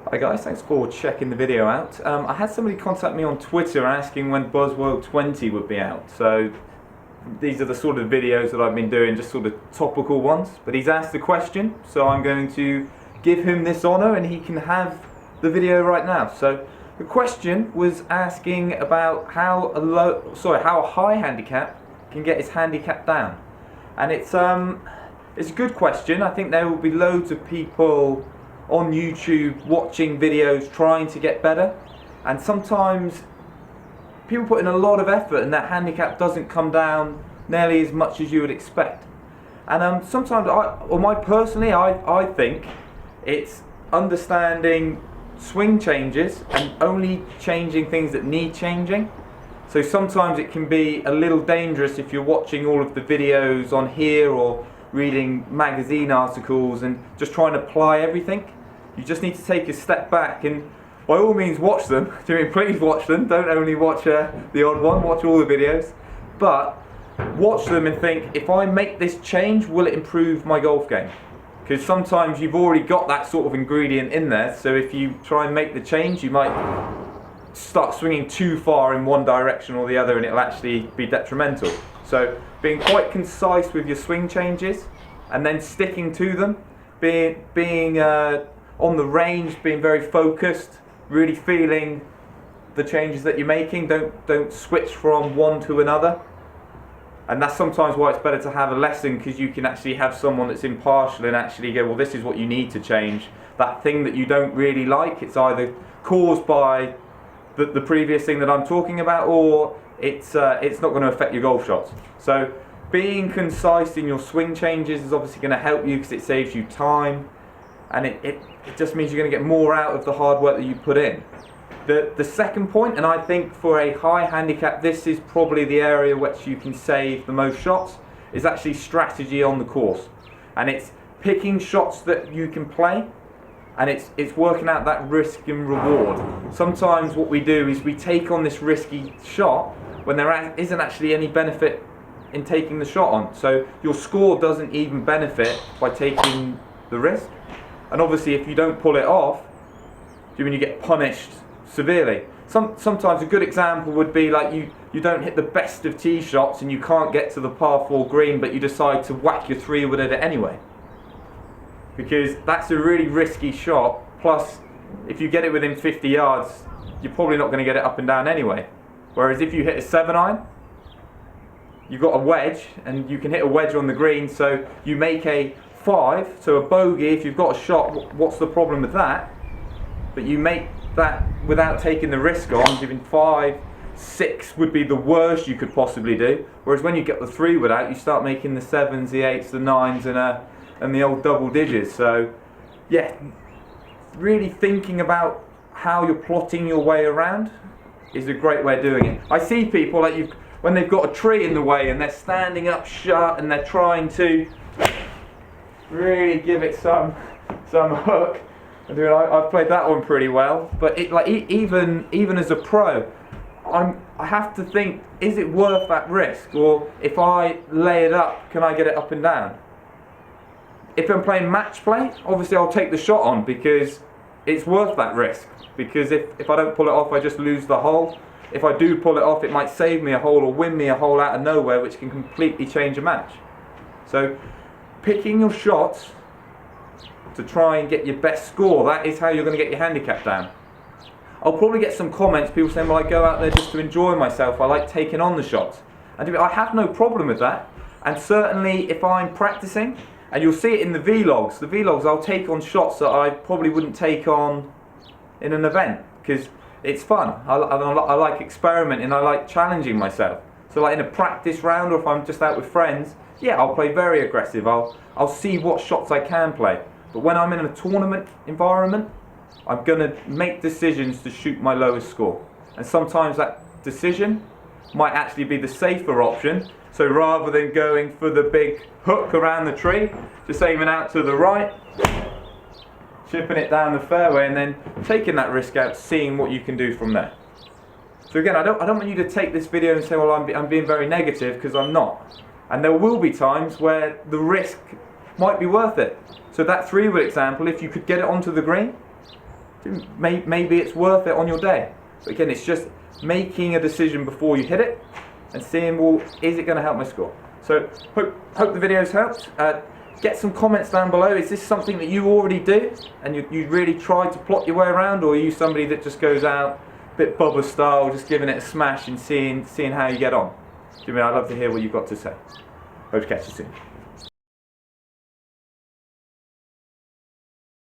Hi guys, thanks for checking the video out. I had somebody contact me on Twitter asking when Buzzworld 20 would be out. So these are the sort of videos that I've been doing, just sort of topical ones. But he's asked the question, so I'm going to give him this honour and he can have the video right now. So the question was asking about how a high handicap can get his handicap down. And it's a good question. I think there will be loads of people on YouTube watching videos trying to get better, and sometimes people put in a lot of effort and that handicap doesn't come down nearly as much as you would expect. And sometimes I think it's understanding swing changes and only changing things that need changing. So sometimes it can be a little dangerous if you're watching all of the videos on here or reading magazine articles and just trying to apply everything. You just need to take a step back and by all means watch them. Please watch them. Don't only watch the odd one, watch all the videos. But watch them and think, if I make this change, will it improve my golf game? Because sometimes you've already got that sort of ingredient in there, so if you try and make the change, you might start swinging too far in one direction or the other and it'll actually be detrimental. So being quite concise with your swing changes and then sticking to them, being on the range, being very focused, really feeling the changes that you're making. Don't switch from one to another. And that's sometimes why it's better to have a lesson, because you can actually have someone that's impartial and actually go, well, this is what you need to change. That thing that you don't really like, it's either caused by the previous thing that I'm talking about, or it's not going to affect your golf shots. So being concise in your swing changes is obviously going to help you because it saves you time, and it just means you're going to get more out of the hard work that you put in. The second point, and I think for a high handicap this is probably the area which you can save the most shots, is actually strategy on the course. And it's picking shots that you can play, and it's working out that risk and reward. Sometimes what we do is we take on this risky shot when there isn't actually any benefit in taking the shot on. So your score doesn't even benefit by taking the risk. And obviously if you don't pull it off, you get punished severely. Sometimes a good example would be like you don't hit the best of tee shots and you can't get to the par 4 green, but you decide to whack your 3-wood at it anyway. Because that's a really risky shot, plus if you get it within 50 yards, you're probably not going to get it up and down anyway. Whereas if you hit a 7-iron, you've got a wedge, and you can hit a wedge on the green, so you make a 5, so a bogey. If you've got a shot, what's the problem with that? But you make that without taking the risk on. Giving 5, 6 would be the worst you could possibly do. Whereas when you get the 3-wood out, you start making the 7s, the 8s, the 9s, and the old double digits. So yeah, really thinking about how you're plotting your way around is a great way of doing it. I see people like when they've got a tree in the way and they're standing up shut and they're trying to really give it some hook. I've played that one pretty well, but even as a pro, I have to think, is it worth that risk? Or if I lay it up, can I get it up and down? If I'm playing match play, obviously I'll take the shot on because it's worth that risk. Because if I don't pull it off, I just lose the hole. If I do pull it off, it might save me a hole or win me a hole out of nowhere, which can completely change a match. So picking your shots to try and get your best score, that is how you're going to get your handicap down. I'll probably get some comments, people saying, well, I go out there just to enjoy myself, I like taking on the shots. And I have no problem with that. And certainly if I'm practicing, and you'll see it in the vlogs I'll take on shots that I probably wouldn't take on in an event, because it's fun. I like experimenting, I like challenging myself. So like in a practice round, or if I'm just out with friends, yeah, I'll play very aggressive. I'll see what shots I can play. But when I'm in a tournament environment, I'm going to make decisions to shoot my lowest score. And sometimes that decision might actually be the safer option. So rather than going for the big hook around the tree, just aiming out to the right, chipping it down the fairway, and then taking that risk out, seeing what you can do from there. So again, I don't want you to take this video and say, well, I'm being very negative, because I'm not. And there will be times where the risk might be worth it. So that 3-wood example, if you could get it onto the green, maybe it's worth it on your day. But again, it's just making a decision before you hit it and seeing, well, is it going to help my score? So hope the video's helped. Get some comments down below. Is this something that you already do and you really try to plot your way around, or are you somebody that just goes out a bit Bubba style, just giving it a smash and seeing how you get on? Jimmy, I'd love to hear what you've got to say. Hope to catch you soon.